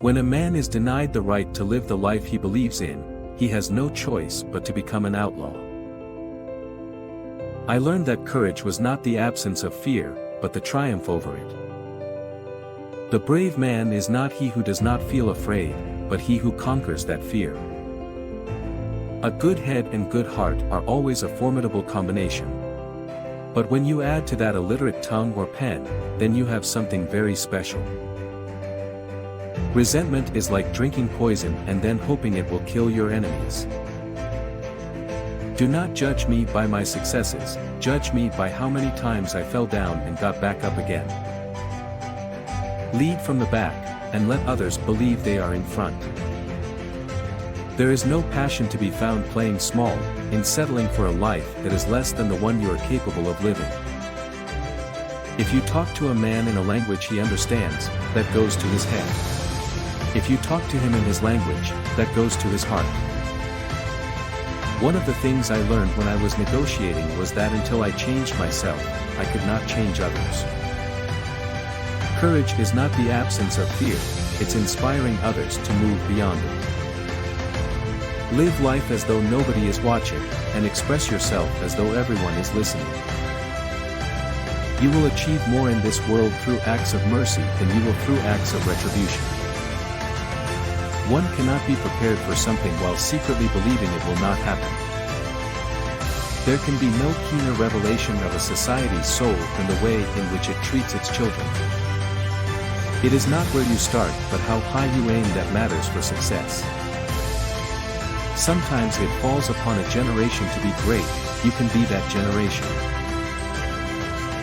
When a man is denied the right to live the life he believes in, he has no choice but to become an outlaw. I learned that courage was not the absence of fear, but the triumph over it. The brave man is not he who does not feel afraid, but he who conquers that fear. A good head and good heart are always a formidable combination. But when you add to that a literate tongue or pen, then you have something very special. Resentment is like drinking poison and then hoping it will kill your enemies. Do not judge me by my successes, judge me by how many times I fell down and got back up again. Lead from the back, and let others believe they are in front. There is no passion to be found playing small, in settling for a life that is less than the one you are capable of living. If you talk to a man in a language he understands, that goes to his head. If you talk to him in his language, that goes to his heart. One of the things I learned when I was negotiating was that until I changed myself, I could not change others. Courage is not the absence of fear, it's inspiring others to move beyond it. Live life as though nobody is watching, and express yourself as though everyone is listening. You will achieve more in this world through acts of mercy than you will through acts of retribution. One cannot be prepared for something while secretly believing it will not happen. There can be no keener revelation of a society's soul than the way in which it treats its children. It is not where you start but how high you aim that matters for success. Sometimes it falls upon a generation to be great, you can be that generation.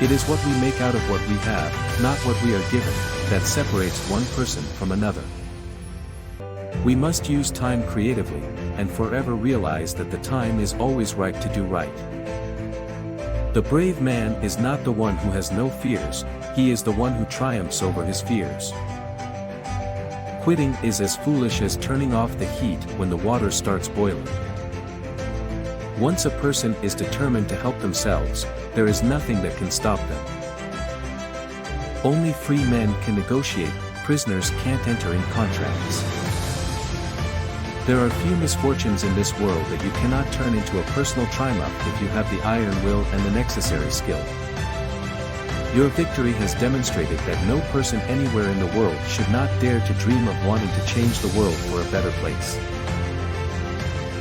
It is what we make out of what we have, not what we are given, that separates one person from another. We must use time creatively, and forever realize that the time is always right to do right. The brave man is not the one who has no fears, he is the one who triumphs over his fears. Quitting is as foolish as turning off the heat when the water starts boiling. Once a person is determined to help themselves, there is nothing that can stop them. Only free men can negotiate, prisoners can't enter in contracts. There are few misfortunes in this world that you cannot turn into a personal triumph if you have the iron will and the necessary skill. Your victory has demonstrated that no person anywhere in the world should not dare to dream of wanting to change the world for a better place.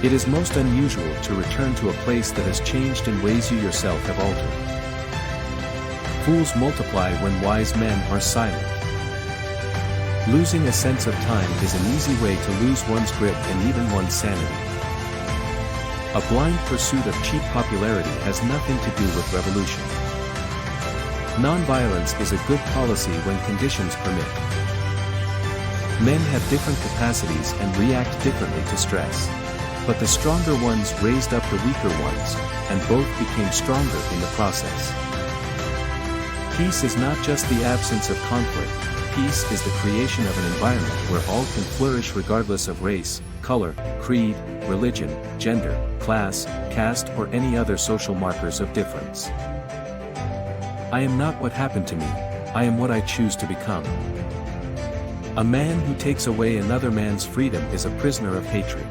It is most unusual to return to a place that has changed in ways you yourself have altered. Fools multiply when wise men are silent. Losing a sense of time is an easy way to lose one's grip and even one's sanity. A blind pursuit of cheap popularity has nothing to do with revolution. Nonviolence is a good policy when conditions permit. Men have different capacities and react differently to stress. But the stronger ones raised up the weaker ones, and both became stronger in the process. Peace is not just the absence of conflict. Peace is the creation of an environment where all can flourish regardless of race, color, creed, religion, gender, class, caste or any other social markers of difference. I am not what happened to me, I am what I choose to become. A man who takes away another man's freedom is a prisoner of hatred.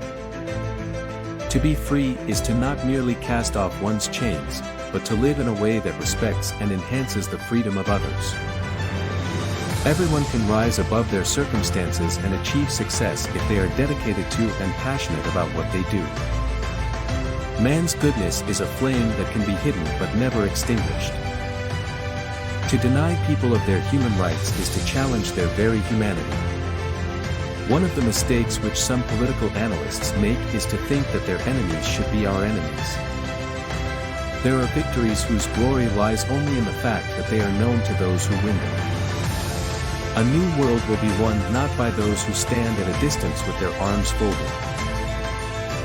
To be free is to not merely cast off one's chains, but to live in a way that respects and enhances the freedom of others. Everyone can rise above their circumstances and achieve success if they are dedicated to and passionate about what they do. Man's goodness is a flame that can be hidden but never extinguished. To deny people of their human rights is to challenge their very humanity. One of the mistakes which some political analysts make is to think that their enemies should be our enemies. There are victories whose glory lies only in the fact that they are known to those who win them. A new world will be won not by those who stand at a distance with their arms folded.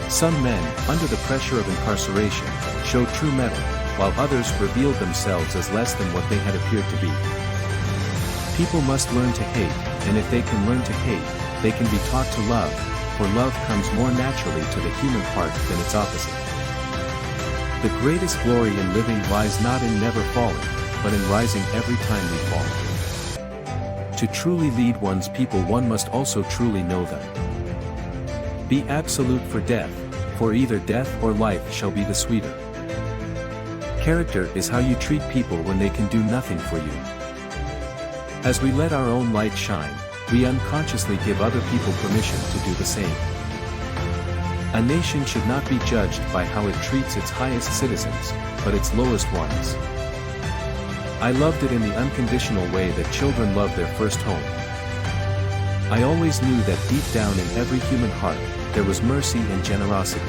Some men, under the pressure of incarceration, showed true mettle, while others revealed themselves as less than what they had appeared to be. People must learn to hate, and if they can learn to hate, they can be taught to love, for love comes more naturally to the human heart than its opposite. The greatest glory in living lies not in never falling, but in rising every time we fall. to truly lead one's people one must also truly know them. Be absolute for death, for either death or life shall be the sweeter. Character is how you treat people when they can do nothing for you. As we let our own light shine, we unconsciously give other people permission to do the same. A nation should not be judged by how it treats its highest citizens, but its lowest ones. I loved it in the unconditional way that children love their first home. I always knew that deep down in every human heart, there was mercy and generosity.